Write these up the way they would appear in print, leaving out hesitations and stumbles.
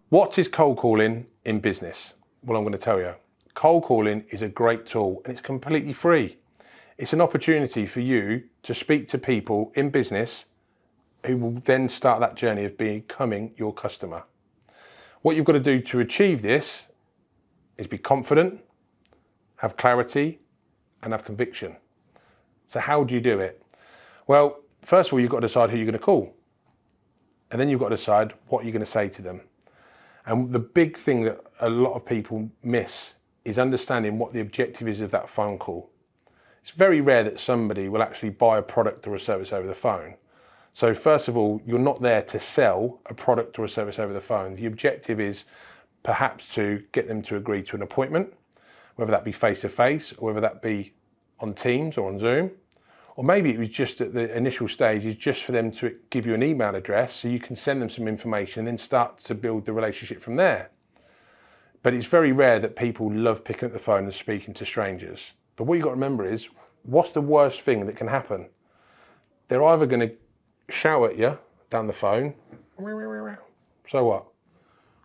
What is cold calling in business? Well, I'm going to tell you. Cold calling is a great tool and it's completely free. It's an opportunity for you to speak to people in business who will then start that journey of becoming your customer. What you've got to do to achieve this is be confident, have clarity, and have conviction. So how do you do it? Well, first of all, you've got to decide who you're going to call. And then you've got to decide what you're going to say to them. And the big thing that a lot of people miss is understanding what the objective is of that phone call. It's very rare that somebody will actually buy a product or a service over the phone. So first of all, you're not there to sell a product or a service over the phone. The objective is perhaps to get them to agree to an appointment, whether that be face-to-face or whether that be on Teams or on Zoom. Or maybe it was just at the initial stage is just for them to give you an email address so you can send them some information and then start to build the relationship from there. But it's very rare that people love picking up the phone and speaking to strangers. But what you've got to remember is, what's the worst thing that can happen? They're either going to shout at you down the phone, so what?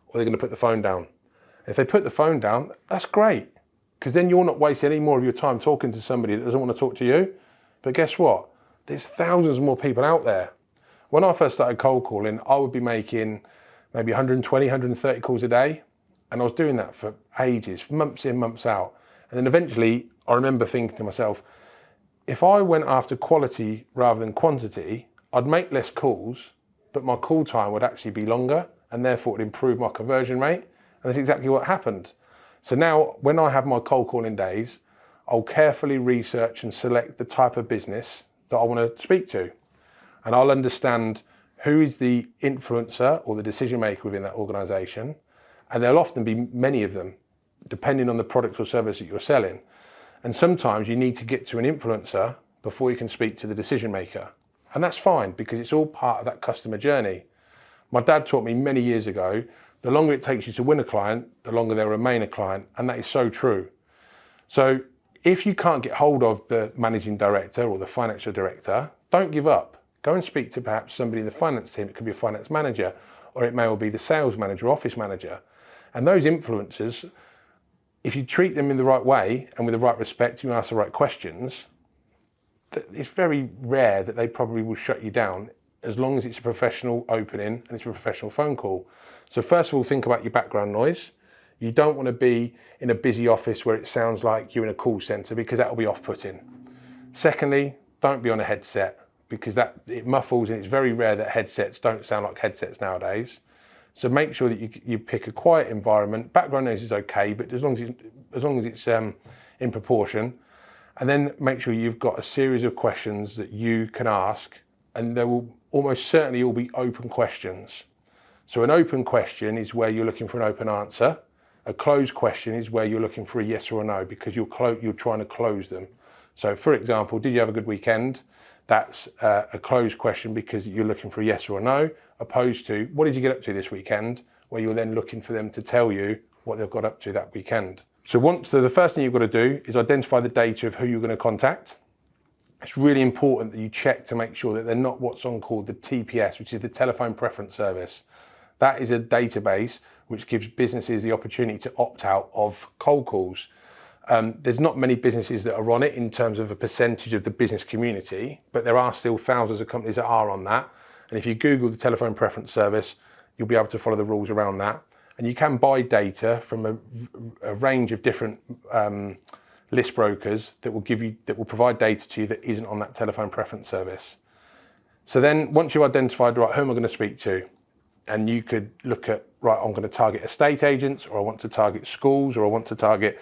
Or they're going to put the phone down. If they put the phone down, that's great, because then you're not wasting any more of your time talking to somebody that doesn't want to talk to you. But guess what? There's thousands more people out there. When I first started cold calling, I would be making maybe 120, 130 calls a day. And I was doing that for ages, months in, months out. And then eventually I remember thinking to myself, if I went after quality rather than quantity, I'd make less calls, but my call time would actually be longer and therefore it would improve my conversion rate. And that's exactly what happened. So now when I have my cold calling days, I'll carefully research and select the type of business that I want to speak to. And I'll understand who is the influencer or the decision maker within that organization. And there'll often be many of them, depending on the product or service that you're selling. And sometimes you need to get to an influencer before you can speak to the decision maker. And that's fine, because it's all part of that customer journey. My dad taught me many years ago, the longer it takes you to win a client, the longer they'll remain a client. And that is so true. So if you can't get hold of the managing director or the financial director, don't give up. Go and speak to perhaps somebody in the finance team. It could be a finance manager, or it may well be the sales manager, office manager. And those influencers, if you treat them in the right way and with the right respect, you ask the right questions, it's very rare that they probably will shut you down, as long as it's a professional opening and it's a professional phone call. So first of all, think about your background noise. You don't want to be in a busy office where it sounds like you're in a call center, because that will be off-putting. Secondly, don't be on a headset, because it muffles, and it's very rare that headsets don't sound like headsets nowadays. So make sure that you pick a quiet environment. Background noise is okay, but as long as it's in proportion. And then make sure you've got a series of questions that you can ask, and there will almost certainly all be open questions. So an open question is where you're looking for an open answer. A closed question is where you're looking for a yes or a no, because you're trying to close them. So for example, did you have a good weekend? That's a closed question, because you're looking for a yes or a no, opposed to what did you get up to this weekend, where you're then looking for them to tell you what they've got up to that weekend. So the first thing you've got to do is identify the data of who you're going to contact. It's really important that you check to make sure that they're not what's called the TPS, which is the telephone preference service. That is a database which gives businesses the opportunity to opt out of cold calls. There's not many businesses that are on it in terms of a percentage of the business community, but there are still thousands of companies that are on that. And if you Google the telephone preference service, you'll be able to follow the rules around that. And you can buy data from a range of different list brokers that will provide data to you that isn't on that telephone preference service. So then once you've identified, right, who am I going to speak to? And you could look at, right, I'm going to target estate agents, or I want to target schools, or I want to target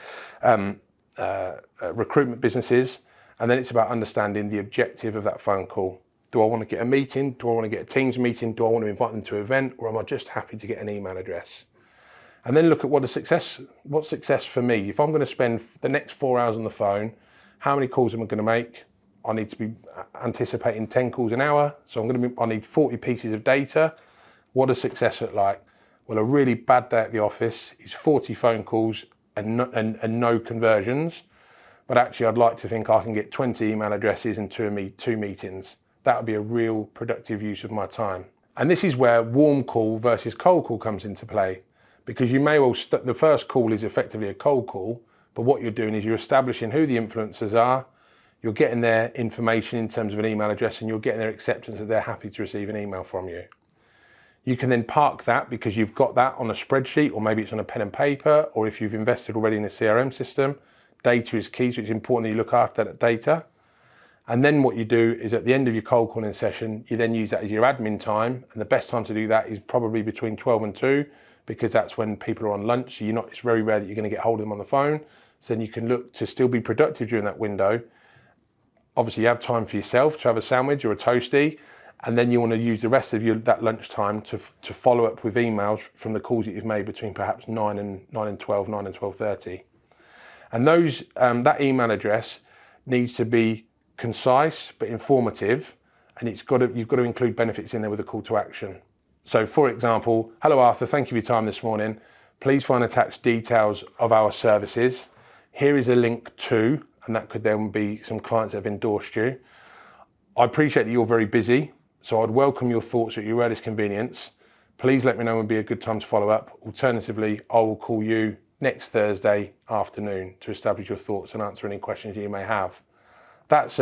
recruitment businesses. And then it's about understanding the objective of that phone call. Do I want to get a meeting? Do I want to get a Teams meeting? Do I want to invite them to an event? Or am I just happy to get an email address? And then look at what's success for me. If I'm going to spend the next 4 hours on the phone, how many calls am I going to make? I need to be anticipating 10 calls an hour. So I need 40 pieces of data. What does success look like? Well, a really bad day at the office is 40 phone calls and no conversions. But actually, I'd like to think I can get 20 email addresses and two meetings. That would be a real productive use of my time. And this is where warm call versus cold call comes into play. because you may well, the first call is effectively a cold call, but what you're doing is you're establishing who the influencers are, you're getting their information in terms of an email address, and you're getting their acceptance that they're happy to receive an email from you. You can then park that because you've got that on a spreadsheet, or maybe it's on a pen and paper, or if you've invested already in a CRM system. Data is key, so it's important that you look after that data. And then what you do is at the end of your cold calling session, you then use that as your admin time. And the best time to do that is probably between 12 and 2, because that's when people are on lunch. So it's very rare that you're going to get hold of them on the phone. So then you can look to still be productive during that window. Obviously, you have time for yourself to have a sandwich or a toastie. And then you want to use the rest of that lunch time to follow up with emails from the calls that you've made between perhaps 9 and 12, 9 and 12:30. And that email address needs to be concise but informative, and you've got to include benefits in there with a call to action. So for example, hello Arthur, thank you for your time this morning. Please find attached details of our services. Here is a link to, and that could then be some clients that have endorsed you. I appreciate that you're very busy, so I'd welcome your thoughts at your earliest convenience. Please let me know when would be a good time to follow up. Alternatively, I will call you next Thursday afternoon to establish your thoughts and answer any questions you may have. That's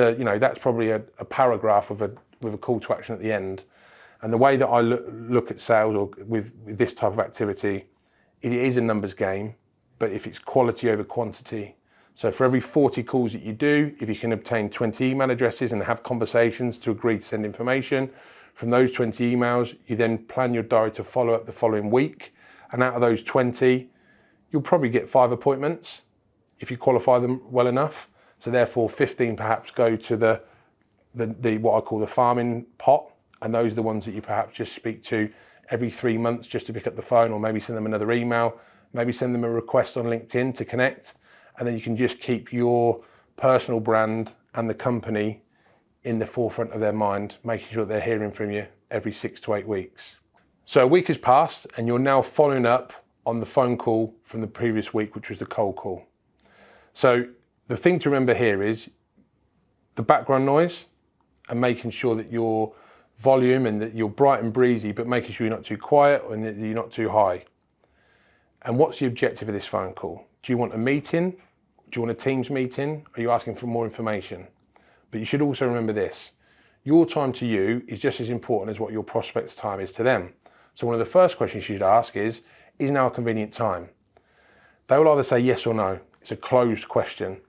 probably a paragraph with a call to action at the end. And the way that I look at sales or with this type of activity, it is a numbers game, but if it's quality over quantity. So for every 40 calls that you do, if you can obtain 20 email addresses and have conversations to agree to send information, from those 20 emails, you then plan your diary to follow up the following week. And out of those 20, you'll probably get 5 appointments if you qualify them well enough. So therefore 15 perhaps go to the what I call the farming pot. And those are the ones that you perhaps just speak to every 3 months just to pick up the phone, or maybe send them another email, maybe send them a request on LinkedIn to connect. And then you can just keep your personal brand and the company in the forefront of their mind, making sure that they're hearing from you every 6 to 8 weeks. So a week has passed and you're now following up on the phone call from the previous week, which was the cold call. So the thing to remember here is the background noise and making sure that your volume and that you're bright and breezy, but making sure you're not too quiet and that you're not too high. And what's the objective of this phone call? Do you want a meeting? Do you want a Teams meeting? Are you asking for more information? But you should also remember this. Your time to you is just as important as what your prospect's time is to them. So one of the first questions you should ask is now a convenient time? They will either say yes or no. It's a closed question.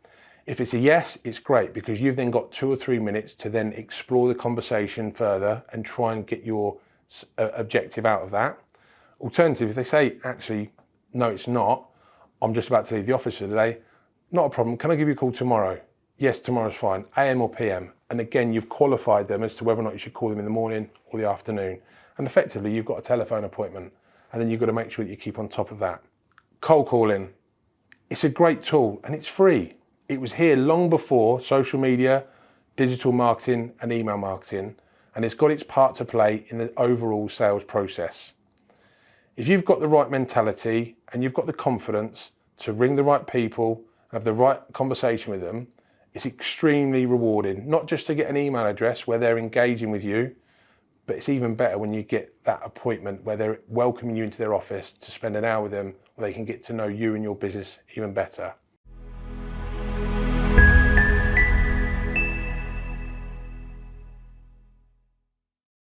If it's a yes, it's great because you've then got 2 or 3 minutes to then explore the conversation further and try and get your objective out of that. Alternatively, if they say, actually, no, it's not, I'm just about to leave the office for today, not a problem, can I give you a call tomorrow? Yes, tomorrow's fine, AM or PM. And again, you've qualified them as to whether or not you should call them in the morning or the afternoon. And effectively, you've got a telephone appointment, and then you've got to make sure that you keep on top of that. Cold calling, it's a great tool and it's free. It was here long before social media, digital marketing and email marketing, and it's got its part to play in the overall sales process. If you've got the right mentality and you've got the confidence to ring the right people and have the right conversation with them, it's extremely rewarding, not just to get an email address where they're engaging with you, but it's even better when you get that appointment where they're welcoming you into their office to spend an hour with them, where they can get to know you and your business even better.